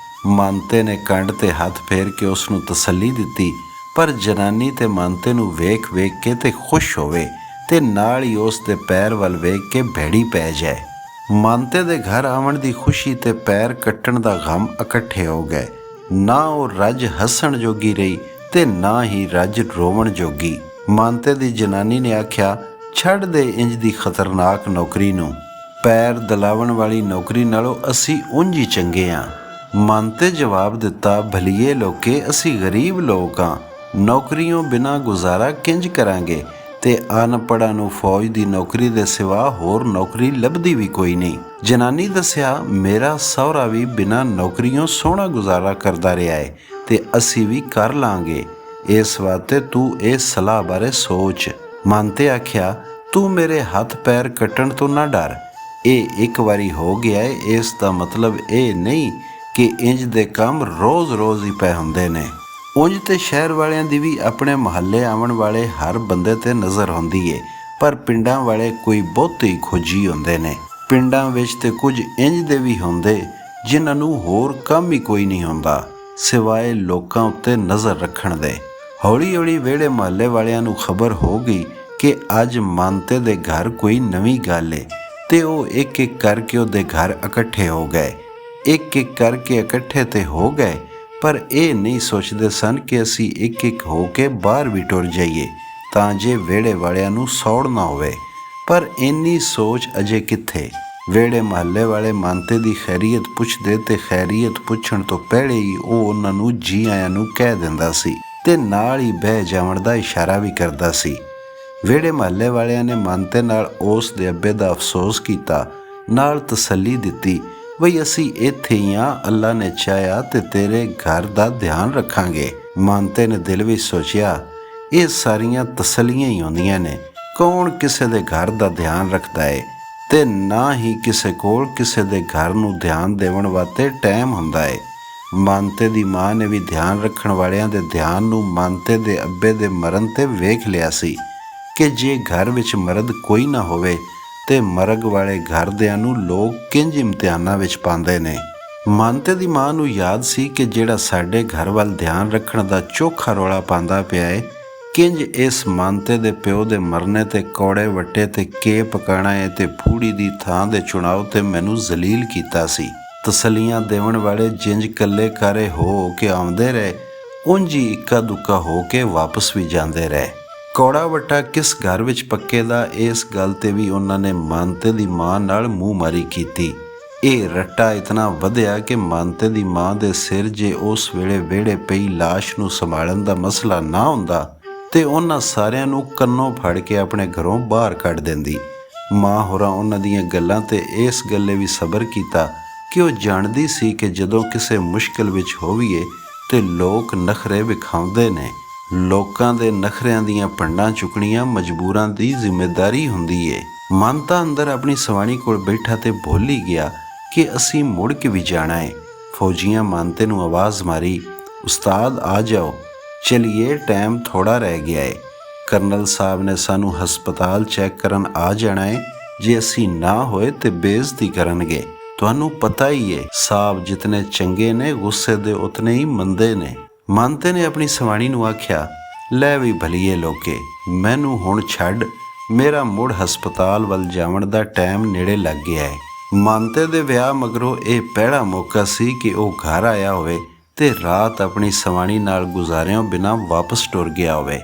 [SPEAKER 1] ਮਾਨਤੇ ਨੇ ਕੰਡ ਤੇ ਹੱਥ ਫੇਰ ਕੇ ਉਸ ਨੂੰ ਤਸੱਲੀ ਦਿੱਤੀ, ਪਰ ਜਨਾਨੀ ਤੇ ਮਾਨਤੇ ਨੂੰ ਵੇਖ ਵੇਖ ਕੇ ਤੇ ਖੁਸ਼ ਹੋਵੇ ਤੇ ਨਾਲ ਹੀ ਉਸ ਦੇ ਪੈਰ ਵੱਲ ਵੇਖ ਕੇ ਭੈੜੀ ਪੈ ਜਾਏ। ਮਾਨਤੇ ਦੇ ਘਰ ਆਉਣ ਦੀ ਖੁਸ਼ੀ ਤੇ ਪੈਰ ਕੱਟਣ ਦਾ ਗਮ ਇਕੱਠੇ ਹੋ ਗਏ। ਨਾ ਉਹ ਰੱਜ ਹੱਸਣ ਜੋਗੀ ਰਹੀ ਤੇ ਨਾ ਹੀ ਰੱਜ ਰੋਵਣ ਜੋਗੀ। ਮਾਨਤੇ ਦੀ ਜਨਾਨੀ ਨੇ ਆਖਿਆ, ਛੱਡ ਦੇ ਇੰਜ ਦੀ ਖਤਰਨਾਕ ਨੌਕਰੀ ਨੂੰ, ਪੈਰ ਦਲਾਵਣ ਵਾਲੀ ਨੌਕਰੀ ਨਾਲੋਂ ਅਸੀਂ ਉਂਝ ਹੀ ਚੰਗੇ ਹਾਂ। ਮਾਨਤੇ ਜਵਾਬ ਦਿੱਤਾ, ਭਲੀਏ ਲੋਕੇ, ਅਸੀਂ ਗਰੀਬ ਲੋਕ ਹਾਂ, ਨੌਕਰੀਓਂ ਬਿਨਾਂ ਗੁਜ਼ਾਰਾ ਕਿੰਜ ਕਰਾਂਗੇ ਤੇ ਅਨਪੜ੍ਹਾਂ ਨੂੰ ਫੌਜ ਦੀ ਨੌਕਰੀ ਦੇ ਸਿਵਾ ਹੋਰ ਨੌਕਰੀ ਲੱਭਦੀ ਵੀ ਕੋਈ ਨਹੀਂ। ਜਨਾਨੀ ਦੱਸਿਆ, ਮੇਰਾ ਸਹੁਰਾ ਵੀ ਬਿਨਾਂ ਨੌਕਰੀਓਂ ਸੋਹਣਾ ਗੁਜ਼ਾਰਾ ਕਰਦਾ ਰਿਹਾ ਏ ਤੇ ਅਸੀਂ ਵੀ ਕਰ ਲਾਂਗੇ, ਇਸ ਵਾਸਤੇ ਤੂੰ ਇਸ ਸਲਾਹ ਬਾਰੇ ਸੋਚ। ਮਾਨਤੇ ਆਖਿਆ, ਤੂੰ ਮੇਰੇ ਹੱਥ ਪੈਰ ਕੱਟਣ ਤੋਂ ਨਾ ਡਰ, ਇਹ ਇੱਕ ਵਾਰੀ ਹੋ ਗਿਆ ਏ, ਇਸ ਦਾ ਮਤਲਬ ਇਹ ਨਹੀਂ ਕਿ ਇੰਜ ਦੇ ਕੰਮ ਰੋਜ਼-ਰੋਜ਼ ਹੀ ਪਏ ਹੁੰਦੇ ਨੇ। ਉਂਝ ਤੇ ਸ਼ਹਿਰ ਵਾਲਿਆਂ ਦੀ ਵੀ ਆਪਣੇ ਮੁਹੱਲੇ ਆਉਣ ਵਾਲੇ ਹਰ ਬੰਦੇ ਤੇ ਨਜ਼ਰ ਹੁੰਦੀ ਏ, ਪਰ ਪਿੰਡਾਂ ਵਾਲੇ ਕੋਈ ਬਹੁਤੇ ਹੀ ਖੋਜੀ ਹੁੰਦੇ ਨੇ। ਪਿੰਡਾਂ ਵਿੱਚ ਤੇ ਕੁਝ ਇੰਜ ਦੇ ਵੀ ਹੁੰਦੇ ਜਿਨ੍ਹਾਂ ਨੂੰ ਹੋਰ ਕੰਮ ਹੀ ਕੋਈ ਨਹੀਂ ਹੁੰਦਾ ਸਿਵਾਏ ਲੋਕਾਂ ਉੱਤੇ ਨਜ਼ਰ ਰੱਖਣ ਦੇ। ਹੌਲੀ ਹੌਲੀ ਵਿਹੜੇ ਮੁਹੱਲੇ ਵਾਲਿਆਂ ਨੂੰ ਖਬਰ ਹੋ ਗਈ ਕਿ ਅੱਜ ਮਾਨਤੇ ਦੇ ਘਰ ਕੋਈ ਨਵੀਂ ਗੱਲ ਏ ਤੇ ਉਹ ਇੱਕ ਇੱਕ ਕਰਕੇ ਉਹਦੇ ਘਰ ਇਕੱਠੇ ਹੋ ਗਏ। ਇੱਕ ਇੱਕ ਕਰਕੇ ਇਕੱਠੇ ਤੇ ਹੋ ਗਏ, ਪਰ ਇਹ ਨਹੀਂ ਸੋਚਦੇ ਸਨ ਕਿ ਅਸੀਂ ਇੱਕ ਇੱਕ ਹੋ ਕੇ ਬਾਹਰ ਵੀ ਟੁਰ ਜਾਈਏ ਤਾਂ ਜੇ ਵਿਹੜੇ ਵਾਲਿਆਂ ਨੂੰ ਸੌੜ ਨਾ ਹੋਵੇ। ਪਰ ਇੰਨੀ ਸੋਚ ਅਜੇ ਕਿੱਥੇ। ਵਿਹੜੇ ਮੁਹੱਲੇ ਵਾਲੇ ਮਾਨਤੇ ਦੀ ਖੈਰੀਅਤ ਪੁੱਛਦੇ ਤੇ ਖੈਰੀਅਤ ਪੁੱਛਣ ਤੋਂ ਪਹਿਲੇ ਹੀ ਉਹ ਉਹਨਾਂ ਨੂੰ ਜੀ ਆਇਆਂ ਨੂੰ ਕਹਿ ਦਿੰਦਾ ਸੀ ਤੇ ਨਾਲ ਹੀ ਬਹਿ ਜਾਵਣ ਦਾ ਇਸ਼ਾਰਾ ਵੀ ਕਰਦਾ ਸੀ। ਵਿਹੜੇ ਮੁਹੱਲੇ ਵਾਲਿਆਂ ਨੇ ਮਾਨਤੇ ਨਾਲ ਉਸ ਦੇ ਅੱਬੇ ਦਾ ਅਫਸੋਸ ਕੀਤਾ, ਨਾਲ ਤਸੱਲੀ ਦਿੱਤੀ, ਬਈ ਅਸੀਂ ਇੱਥੇ ਹੀ ਹਾਂ, ਅੱਲਾ ਨੇ ਚਾਹਿਆ ਤੇ ਤੇਰੇ ਘਰ ਦਾ ਧਿਆਨ ਰੱਖਾਂਗੇ। ਮਾਨਤੇ ਨੇ ਦਿਲ ਵਿੱਚ ਸੋਚਿਆ, ਇਹ ਸਾਰੀਆਂ ਤਸੱਲੀਆਂ ਹੀ ਹੁੰਦੀਆਂ ਨੇ, ਕੌਣ ਕਿਸੇ ਦੇ ਘਰ ਦਾ ਧਿਆਨ ਰੱਖਦਾ ਏ ਤੇ ਨਾ ਹੀ ਕਿਸੇ ਕੋਲ ਕਿਸੇ ਦੇ ਘਰ ਨੂੰ ਧਿਆਨ ਦੇਵਣ ਵਾਸਤੇ ਟਾਈਮ ਹੁੰਦਾ ਏ। ਮਾਨਤੇ ਦੀ ਮਾਂ ਨੇ ਵੀ ਧਿਆਨ ਰੱਖਣ ਵਾਲਿਆਂ ਦੇ ਧਿਆਨ ਨੂੰ ਮਾਨਤੇ ਦੇ ਅੱਬੇ ਦੇ ਮਰਨ ਤੇ ਵੇਖ ਲਿਆ ਸੀ ਕਿ ਜੇ ਘਰ ਵਿੱਚ ਮਰਦ ਕੋਈ ਨਾ ਹੋਵੇ ਤੇ ਮਰਗ ਵਾਲੇ ਘਰਦਿਆਂ ਨੂੰ ਲੋਕ ਕਿੰਜ ਇਮਤਿਹਾਨਾਂ ਵਿੱਚ ਪਾਉਂਦੇ ਨੇ। ਮਾਨਤੇ ਦੀ ਮਾਂ ਨੂੰ ਯਾਦ ਸੀ ਕਿ ਜਿਹੜਾ ਸਾਡੇ ਘਰ ਵੱਲ ਧਿਆਨ ਰੱਖਣ ਦਾ ਚੋਖਾ ਰੌਲਾ ਪਾਉਂਦਾ ਪਿਆ ਏ, ਕਿੰਜ ਇਸ ਮਾਨਤੇ ਦੇ ਪਿਓ ਦੇ ਮਰਨੇ ਤੇ ਕੌੜੇ ਵੱਟੇ ਤੇ ਕੇ ਪਕਾਣਾ ਏ ਤੇ ਫੂੜੀ ਦੀ ਥਾਂ ਦੇ ਚੁਣਾਵ ਤੇ ਮੈਨੂੰ ਜ਼ਲੀਲ ਕੀਤਾ ਸੀ। ਤਸੱਲੀਆਂ ਦੇਵਣ ਵਾਲੇ ਜਿੰਜ ਕੱਲੇ ਕਾਰੇ ਹੋ ਕੇ ਆਉਂਦੇ ਰਹੇ, ਉਂਝ ਹੀ ਇੱਕਾ ਦੁੱਕਾ ਹੋ ਕੇ ਵਾਪਸ ਵੀ ਜਾਂਦੇ ਰਹੇ। ਕੌੜਾ ਵੱਟਾ ਕਿਸ ਘਰ ਵਿੱਚ ਪੱਕੇ ਦਾ, ਇਸ ਗੱਲ ਤੇ ਵੀ ਉਹਨਾਂ ਨੇ ਮਾਨਤੇ ਦੀ ਮਾਂ ਨਾਲ ਮੂੰਹ ਮਾਰੀ ਕੀਤੀ। ਇਹ ਰੱਟਾ ਇਤਨਾ ਵਧਿਆ ਕਿ ਮਾਨਤੇ ਦੀ ਮਾਂ ਦੇ ਸਿਰ ਜੇ ਉਸ ਵੇਲੇ ਵਿਹੜੇ ਪਈ ਲਾਸ਼ ਨੂੰ ਸੰਭਾਲਣ ਦਾ ਮਸਲਾ ਨਾ ਹੁੰਦਾ ਤੇ ਉਹਨਾਂ ਸਾਰਿਆਂ ਨੂੰ ਕੰਨੋਂ ਫੜ ਕੇ ਆਪਣੇ ਘਰੋਂ ਬਾਹਰ ਕੱਢ ਦਿੰਦੀ। ਮਾਂ ਹੋਰਾਂ ਉਹਨਾਂ ਦੀਆਂ ਗੱਲਾਂ ਤੇ ਇਸ ਗੱਲੇ ਵੀ ਸਬਰ ਕੀਤਾ ਕਿ ਉਹ ਜਾਣਦੀ ਸੀ ਕਿ ਜਦੋਂ ਕਿਸੇ ਮੁਸ਼ਕਿਲ ਵਿੱਚ ਹੋਵੀਏ ਤੇ ਲੋਕ ਨਖਰੇ ਵਿਖਾਉਂਦੇ ਨੇ। ਲੋਕਾਂ ਦੇ ਨਖਰਿਆਂ ਦੀਆਂ ਪੰਡਾਂ ਚੁੱਕਣੀਆਂ ਮਜਬੂਰਾਂ ਦੀ ਜ਼ਿੰਮੇਦਾਰੀ ਹੁੰਦੀ ਏ। ਮਨ ਤਾਂ ਅੰਦਰ ਆਪਣੀ ਸਵਾਣੀ ਕੋਲ ਬੈਠਾ ਤੇ ਭੁੱਲ ਹੀ ਗਿਆ ਕਿ ਅਸੀਂ ਮੁੜ ਕੇ ਵੀ ਜਾਣਾ ਏ। ਫੌਜੀਆਂ ਮਾਨਤੇ ਨੂੰ ਆਵਾਜ਼ ਮਾਰੀ, ਉਸਤਾਦ ਆ ਜਾਓ, ਚਲੀਏ, ਟਾਈਮ ਥੋੜਾ ਰਹਿ ਗਿਆ ਏ। ਕਰਨਲ ਸਾਹਿਬ ਨੇ ਸਾਨੂੰ ਹਸਪਤਾਲ ਚੈੱਕ ਕਰਨ ਆ ਜਾਣਾ ਏ, ਜੇ ਅਸੀਂ ਨਾ ਹੋਏ ਤੇ ਬੇਇੱਜ਼ਤੀ ਕਰਨਗੇ। ਤੁਹਾਨੂੰ ਪਤਾ ਹੀ ਏ, ਸਾਹਿਬ ਜਿਤਨੇ ਚੰਗੇ ਨੇ ਗੁੱਸੇ ਦੇ ਉਤਨੇ ਹੀ ਮੰਦੇ ਨੇ। ਮਾਨਤੇ ਨੇ ਆਪਣੀ ਸਵਾਣੀ ਨੂੰ ਆਖਿਆ, ਲੈ ਵੀ ਭਲੀਏ ਲੋਕੇ, ਮੈਨੂੰ ਹੁਣ ਛੱਡ, ਮੇਰਾ ਮੁੜ ਹਸਪਤਾਲ ਵੱਲ ਜਾਵਣ ਦਾ ਟਾਈਮ ਨੇੜੇ ਲੱਗ ਗਿਆ ਹੈ। ਮਾਨਤੇ ਦੇ ਵਿਆਹ ਮਗਰੋਂ ਇਹ ਪਹਿਲਾ ਮੌਕਾ ਸੀ ਕਿ ਉਹ ਘਰ ਆਇਆ ਹੋਵੇ ਤੇ ਰਾਤ ਆਪਣੀ ਸਵਾਣੀ ਨਾਲ ਗੁਜ਼ਾਰਿਆਂ ਬਿਨਾਂ ਵਾਪਸ ਟੁਰ ਗਿਆ ਹੋਵੇ।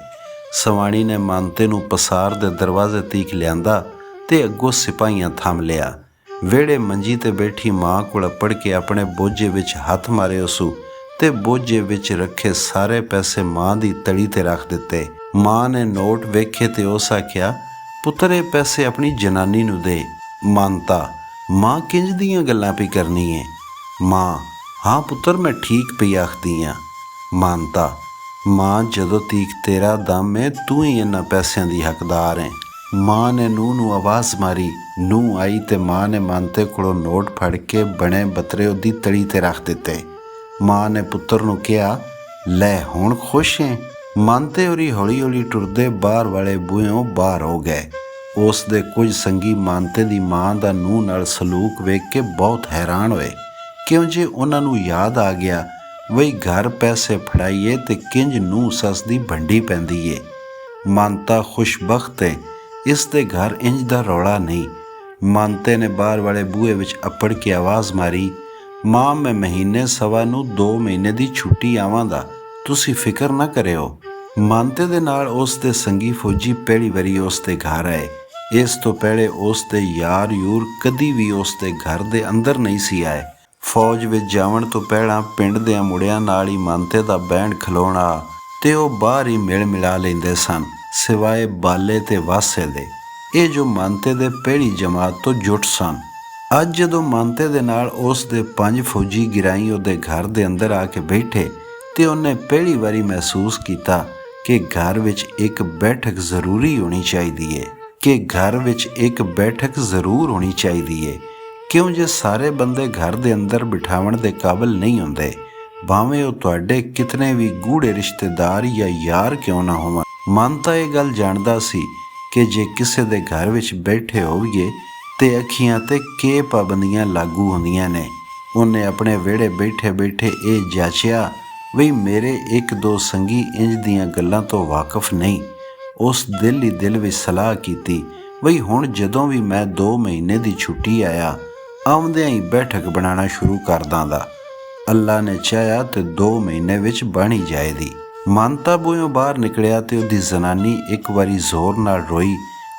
[SPEAKER 1] ਸਵਾਣੀ ਨੇ ਮਾਨਤੇ ਨੂੰ ਪਸਾਰ ਦੇ ਦਰਵਾਜ਼ੇ ਤੀਕ ਲਿਆਂਦਾ ਤੇ ਅੱਗੋਂ ਸਿਪਾਹੀਆਂ ਥੰਮ ਲਿਆ। ਵਿਹੜੇ ਮੰਜੀ ਤੇ ਬੈਠੀ ਮਾਂ ਕੋਲ ਅੱਪੜ ਕੇ ਆਪਣੇ ਬੋਝੇ ਵਿੱਚ ਹੱਥ ਮਾਰੇ ਉਸੂ ਤੇ ਬੋਝੇ ਵਿੱਚ ਰੱਖੇ ਸਾਰੇ ਪੈਸੇ ਮਾਂ ਦੀ ਤਲੀ ਤੇ ਰੱਖ ਦਿੱਤੇ। ਮਾਂ ਨੇ ਨੋਟ ਵੇਖੇ ਤੇ ਉਸ ਆਖਿਆ, ਪੁੱਤਰ ਇਹ ਪੈਸੇ ਆਪਣੀ ਜਨਾਨੀ ਨੂੰ ਦੇ। ਮਾਨਤਾ, ਮਾਂ ਕਿੰਜ ਦੀਆਂ ਗੱਲਾਂ ਪਈ ਕਰਨੀ ਏ? ਮਾਂ, ਹਾਂ ਪੁੱਤਰ ਮੈਂ ਠੀਕ ਪਈ ਆਖਦੀ ਆਂ। ਮਾਨਤਾ, ਮਾਂ ਜਦੋਂ ਤੀਕ ਤੇਰਾ ਦਮ ਏ ਤੂੰ ਹੀ ਇਹਨਾਂ ਪੈਸਿਆਂ ਦੀ ਹੱਕਦਾਰ ਏ। ਮਾਂ ਨੇ ਨੂੰਹ ਨੂੰ ਆਵਾਜ਼ ਮਾਰੀ। ਨੂੰਹ ਆਈ ਤੇ ਮਾਂ ਨੇ ਮਾਨਤੇ ਕੋਲੋਂ ਨੋਟ ਫੜ ਕੇ ਬਣੇ ਬਤਰੇ ਉਹਦੀ ਤਲੀ ਤੇ ਰੱਖ ਦਿੱਤੇ। ਮਾਂ ਨੇ ਪੁੱਤਰ ਨੂੰ ਕਿਹਾ, ਲੈ ਹੁਣ ਖੁਸ਼ ਏ? ਮਾਨਤੇ ਹੋਰੀ ਹੌਲੀ ਹੌਲੀ ਟੁਰਦੇ ਬਾਹਰ ਵਾਲੇ ਬੂਹਿਓਂ ਬਾਹਰ ਹੋ ਗਏ। ਉਸ ਦੇ ਕੁਝ ਸੰਗੀ ਮਾਨਤੇ ਦੀ ਮਾਂ ਦਾ ਨੂੰਹ ਨਾਲ ਸਲੂਕ ਵੇਖ ਕੇ ਬਹੁਤ ਹੈਰਾਨ ਹੋਏ, ਕਿਉਂ ਜੇ ਉਹਨਾਂ ਨੂੰ ਯਾਦ ਆ ਗਿਆ ਵਈ ਘਰ ਪੈਸੇ ਫੜਾਈਏ ਤੇ ਕਿੰਜ ਨੂੰਹ ਸੱਸ ਦੀ ਭੰਡੀ ਪੈਂਦੀ ਏ। ਮਾਨਤਾ ਖੁਸ਼ਬਖਤ ਏ, ਇਸ ਦੇ ਘਰ ਇੰਜ ਦਾ ਰੌਲਾ ਨਹੀਂ। ਮਾਨਤੇ ਨੇ ਬਾਹਰ ਵਾਲੇ ਬੂਹੇ ਵਿੱਚ ਅੱਪੜ ਕੇ ਆਵਾਜ਼ ਮਾਰੀ, ਮਾਂ ਮੈਂ ਮਹੀਨੇ ਸਵਾ ਨੂੰ 2 ਮਹੀਨੇ ਦੀ ਛੁੱਟੀ ਆਵਾਂਗਾ, ਤੁਸੀਂ ਫਿਕਰ ਨਾ ਕਰਿਓ। ਮਾਨਤੇ ਦੇ ਨਾਲ ਉਸ ਦੇ ਸੰਗੀ ਫੌਜੀ ਪਹਿਲੀ ਵਾਰੀ ਉਸ ਦੇ ਘਰ ਆਏ। ਇਸ ਤੋਂ ਪਹਿਲੇ ਉਸ ਦੇ ਯਾਰ ਯੂਰ ਕਦੀ ਵੀ ਉਸ ਦੇ ਘਰ ਦੇ ਅੰਦਰ ਨਹੀਂ ਸੀ ਆਏ। ਫੌਜ ਵਿੱਚ ਜਾਵਣ ਤੋਂ ਪਹਿਲਾਂ ਪਿੰਡ ਦੇ ਮੁੰਡਿਆਂ ਨਾਲ ਹੀ ਮਾਨਤੇ ਦਾ ਬੈਂਡ ਖਲੋਣਾ ਤੇ ਉਹ ਬਾਹਰ ਹੀ ਮਿਲ ਮਿਲਾ ਲੈਂਦੇ ਸਨ, ਸਿਵਾਏ ਬਾਲੇ ਤੇ ਵਾਸੇ ਦੇ। ਇਹ ਜੋ ਮਾਨਤੇ ਦੇ ਪਹਿਲੀ ਜਮਾਤ ਤੋਂ ਜੁਟ ਸਨ। ਅੱਜ ਜਦੋਂ ਮਾਨਤੇ ਦੇ ਨਾਲ ਉਸ ਦੇ 5 ਫੌਜੀ ਗਿਰਾਈ ਉਹਦੇ ਘਰ ਦੇ ਅੰਦਰ ਆ ਕੇ ਬੈਠੇ ਤੇ ਉਹਨੇ ਪਹਿਲੀ ਵਾਰੀ ਮਹਿਸੂਸ ਕੀਤਾ ਕਿ ਘਰ ਵਿੱਚ ਇੱਕ ਬੈਠਕ ਜ਼ਰੂਰੀ ਹੋਣੀ ਚਾਹੀਦੀ ਏ, ਕਿ ਘਰ ਵਿੱਚ ਇੱਕ ਬੈਠਕ ਜ਼ਰੂਰ ਹੋਣੀ ਚਾਹੀਦੀ ਏ, ਕਿਉਂ ਜੇ ਸਾਰੇ ਬੰਦੇ ਘਰ ਦੇ ਅੰਦਰ ਬਿਠਾਵਣ ਦੇ ਕਾਬਲ ਨਹੀਂ ਹੁੰਦੇ, ਭਾਵੇਂ ਉਹ ਤੁਹਾਡੇ ਕਿਤਨੇ ਵੀ ਗੂੜੇ ਰਿਸ਼ਤੇਦਾਰ ਜਾਂ ਯਾਰ ਕਿਉਂ ਨਾ ਹੋਵਣ। ਮਨ ਤਾਂ ਇਹ ਗੱਲ ਜਾਣਦਾ ਸੀ ਕਿ ਜੇ ਕਿਸੇ ਦੇ ਘਰ ਵਿੱਚ ਬੈਠੇ ਹੋਈਏ ਤੇ ਅੱਖੀਆਂ ਤੇ ਕੀ ਪਾਬੰਦੀਆਂ ਲਾਗੂ ਹੁੰਦੀਆਂ ਨੇ। ਉਹਨੇ ਆਪਣੇ ਵਿਹੜੇ ਬੈਠੇ ਬੈਠੇ ਇਹ ਜਾਚਿਆ ਵਈ ਮੇਰੇ 1-2 ਸੰਗੀ ਇੰਜ ਦੀਆਂ ਗੱਲਾਂ ਤੋਂ ਵਾਕਿਫ ਨਹੀਂ। ਉਸ ਦਿਲ ਹੀ ਦਿਲ ਵਿੱਚ ਸਲਾਹ ਕੀਤੀ ਵਈ ਹੁਣ ਜਦੋਂ ਵੀ ਮੈਂ 2 ਮਹੀਨੇ ਦੀ ਛੁੱਟੀ ਆਇਆ ਆਉਂਦਿਆਂ ਹੀ ਬੈਠਕ ਬਣਾਉਣਾ ਸ਼ੁਰੂ ਕਰ ਦਾਂਗਾ। ਅੱਲਾ ਨੇ ਚਾਹਿਆ ਤੇ 2 ਮਹੀਨੇ ਵਿੱਚ ਬਣ ਹੀ ਜਾਏਗੀ। ਮਾਨਤਾ ਬੂਹਿਓਂ ਬਾਹਰ ਨਿਕਲਿਆ ਤੇ ਉਹਦੀ ਜ਼ਨਾਨੀ ਇੱਕ ਵਾਰੀ ਜ਼ੋਰ ਨਾਲ ਰੋਈ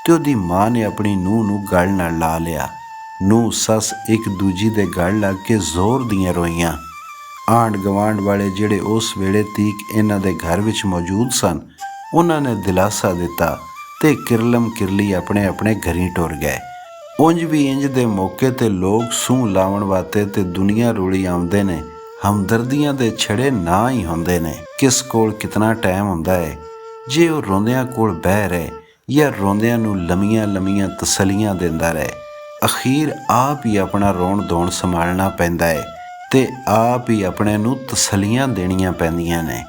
[SPEAKER 1] ਤੇ ਉਹਦੀ ਮਾਂ ਨੇ ਆਪਣੀ ਨੂੰਹ ਨੂੰ ਗਲ ਨਾਲ ਲਾ ਲਿਆ। ਨੂੰਹ ਸੱਸ ਇੱਕ ਦੂਜੀ ਦੇ ਗਲ ਲੱਗ ਕੇ ਜ਼ੋਰ ਦੀਆਂ ਰੋਈਆਂ। ਆਂਢ ਗਵਾਂਢ ਵਾਲੇ ਜਿਹੜੇ ਉਸ ਵੇਲੇ ਤੀਕ ਇਹਨਾਂ ਦੇ ਘਰ ਵਿੱਚ ਮੌਜੂਦ ਸਨ, ਉਹਨਾਂ ਨੇ ਦਿਲਾਸਾ ਦਿੱਤਾ ਤੇ ਕਿਰਲਮ ਕਿਰਲੀ ਆਪਣੇ ਆਪਣੇ ਘਰੀਂ ਟੁਰ ਗਏ। ਉਂਝ ਵੀ ਇੰਜ ਦੇ ਮੌਕੇ ਤੇ ਲੋਕ ਸੂਹ ਲਾਉਣ ਵਾਸਤੇ ਤੇ ਦੁਨੀਆ ਰੋਲੀ ਆਉਂਦੇ ਨੇ, ਹਮਦਰਦੀਆਂ ਦੇ ਛੜੇ ਨਾ ਹੀ ਹੁੰਦੇ ਨੇ। ਕਿਸ ਕੋਲ ਕਿਤਨਾ ਟਾਈਮ ਹੁੰਦਾ ਹੈ? ਜੇ ਉਹ ਰੋਂਦਿਆਂ ਕੋਲ ਬਹਿ ਰਹੇ ਜਾਂ ਰੋਂਦਿਆਂ ਨੂੰ ਲੰਮੀਆਂ ਲੰਮੀਆਂ ਤਸੱਲੀਆਂ ਦਿੰਦਾ ਰਹੇ, ਅਖੀਰ ਆਪ ਹੀ ਆਪਣਾ ਰੋਣ ਧੋਣ ਸੰਭਾਲਣਾ ਪੈਂਦਾ ਹੈ ਤੇ ਆਪ ਹੀ ਆਪਣੇ ਨੂੰ ਤਸੱਲੀਆਂ ਦੇਣੀਆਂ ਪੈਂਦੀਆਂ ਨੇ।